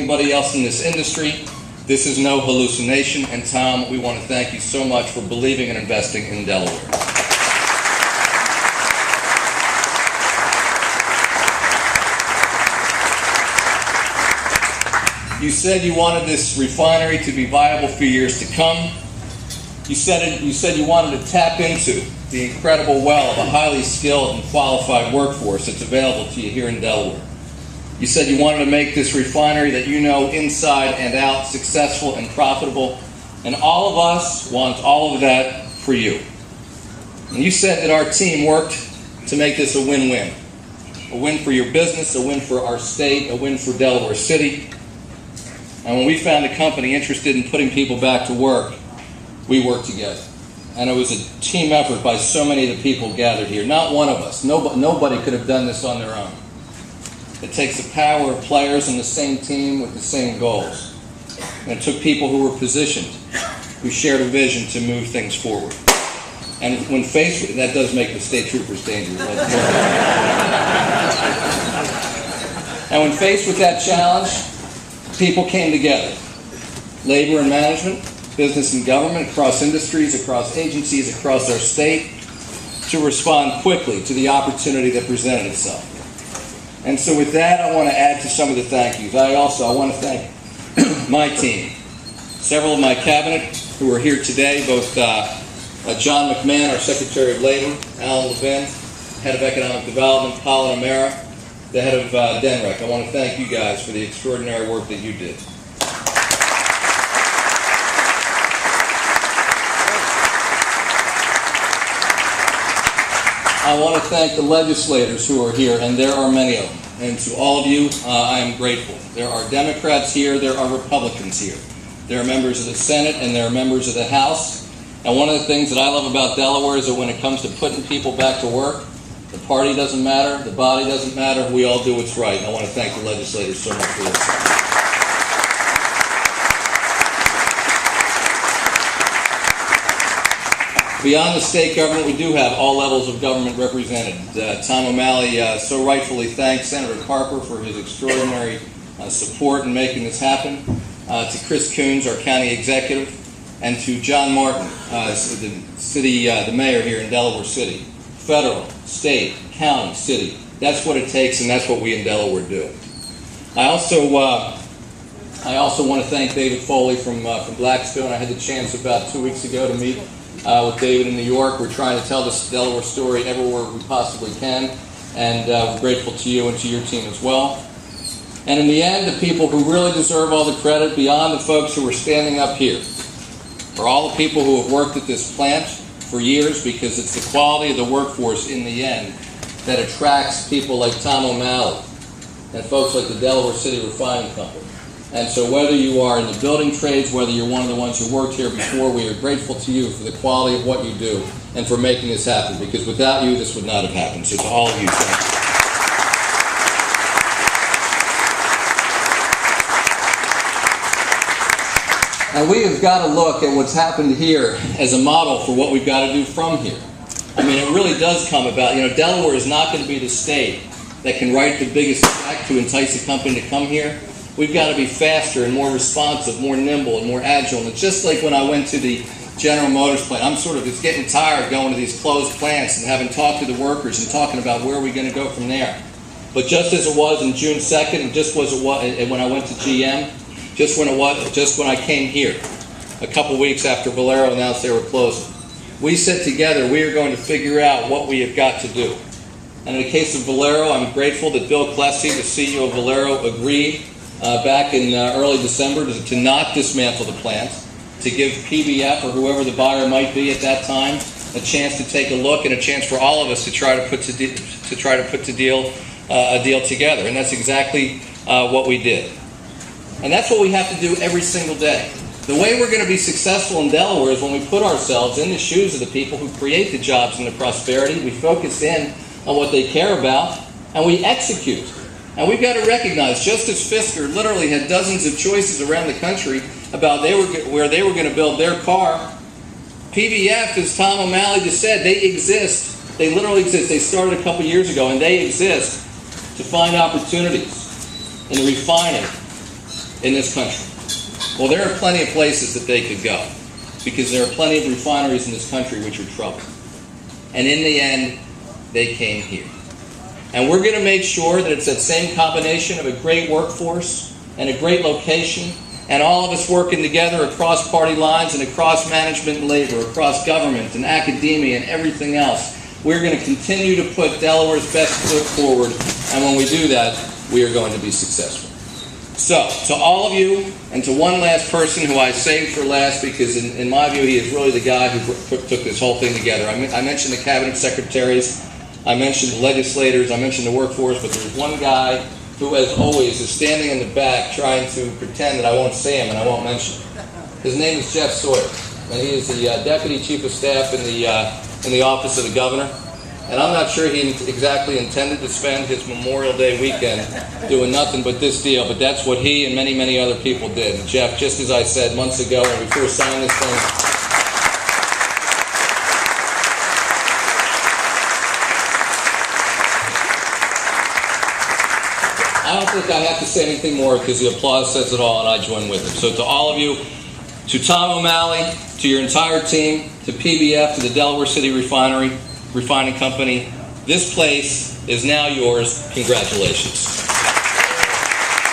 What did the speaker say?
anybody else in this industry. This is no hallucination, and Tom, we want to thank you so much for believing and investing in Delaware. You said you wanted this refinery to be viable for years to come. You said you wanted to tap into the incredible well of a highly skilled and qualified workforce that's available to you here in Delaware. You said you wanted to make this refinery that you know inside and out successful and profitable, and all of us want all of that for you. And you said that our team worked to make this a win-win. A win for your business, a win for our state, a win for Delaware City. And when we found a company interested in putting people back to work, we worked together. And it was a team effort by so many of the people gathered here. Not one of us. Nobody could have done this on their own. It takes the power of players on the same team with the same goals. And it took people who were positioned, who shared a vision to move things forward. And when faced with that, does make the state troopers dangerous. And when faced with that challenge, people came together. Labor and management, business and government, across industries, across agencies, across our state, to respond quickly to the opportunity that presented itself. And so with that, I want to add to some of the thank yous. I want to thank my team, several of my cabinet who are here today, both John McMahon, our Secretary of Labor, Alan Levin, Head of Economic Development, Colin O'Mara, the Head of DENREC. I want to thank you guys for the extraordinary work that you did. I want to thank the legislators who are here, and there are many of them. And to all of you, I am grateful. There are Democrats here, there are Republicans here. There are members of the Senate, and there are members of the House. And one of the things that I love about Delaware is that when it comes to putting people back to work, the party doesn't matter, the body doesn't matter, we all do what's right. And I want to thank the legislators so much for this. Beyond the state government, we do have all levels of government represented. Tom O'Malley so rightfully thanked Senator Carper for his extraordinary support in making this happen. To Chris Coons, our county executive, and to John Martin, the mayor here in Delaware City. Federal, state, county, city. That's what it takes, and that's what we in Delaware do. I also want to thank David Foley from Blackstone. I had the chance about 2 weeks ago to meet with David in New York. We're trying to tell this Delaware story everywhere we possibly can, and we're grateful to you and to your team as well. And in the end, the people who really deserve all the credit, beyond the folks who are standing up here, are all the people who have worked at this plant for years, because it's the quality of the workforce in the end that attracts people like Tom O'Malley and folks like the Delaware City Refining Company. And so whether you are in the building trades, whether you're one of the ones who worked here before, we are grateful to you for the quality of what you do and for making this happen, because without you, this would not have happened. So to all of you, thank you. And we have got to look at what's happened here as a model for what we've got to do from here. I mean, it really does come about. You know, Delaware is not going to be the state that can write the biggest check to entice a company to come here. We've got to be faster and more responsive, more nimble and more agile. And it's just like when I went to the General Motors plant. I'm sort of just getting tired going to these closed plants and having talked to the workers and talking about where are we going to go from there. But just as it was on June 2nd, and just as it was when I went to GM, just when I came here, a couple weeks after Valero announced they were closing, we said together we are going to figure out what we have got to do. And in the case of Valero, I'm grateful that Bill Klesse, the CEO of Valero, agreed back in early December to not dismantle the plant, to give PBF or whoever the buyer might be at that time a chance to take a look and a chance for all of us to try to put a deal together. And that's exactly what we did. And that's what we have to do every single day. The way we're going to be successful in Delaware is when we put ourselves in the shoes of the people who create the jobs and the prosperity. We focus in on what they care about, and we execute. And we've got to recognize, just as Fisker literally had dozens of choices around the country about where they were going to build their car, PBF, as Tom O'Malley just said, they exist. They literally exist. They started a couple years ago, and they exist to find opportunities in refining, in this country? Well, there are plenty of places that they could go, because there are plenty of refineries in this country which are troubled. And in the end, they came here. And we're going to make sure that it's that same combination of a great workforce and a great location, and all of us working together across party lines and across management and labor, across government and academia and everything else. We're going to continue to put Delaware's best foot forward, and when we do that, we are going to be successful. So, to all of you, and to one last person who I saved for last, because in my view he is really the guy who took this whole thing together. I mentioned the cabinet secretaries, I mentioned the legislators, I mentioned the workforce, but there's one guy who, as always, is standing in the back trying to pretend that I won't say him and I won't mention him. His name is Jeff Sawyer, and he is the Deputy Chief of Staff in the Office of the Governor. And I'm not sure he exactly intended to spend his Memorial Day weekend doing nothing but this deal, but that's what he and many, many other people did. And Jeff, just as I said months ago when we first signed this thing, I don't think I have to say anything more because the applause says it all, and I join with it. So to all of you, to Tom O'Malley, to your entire team, to PBF, to the Delaware City Refining Company, this place is now yours. Congratulations.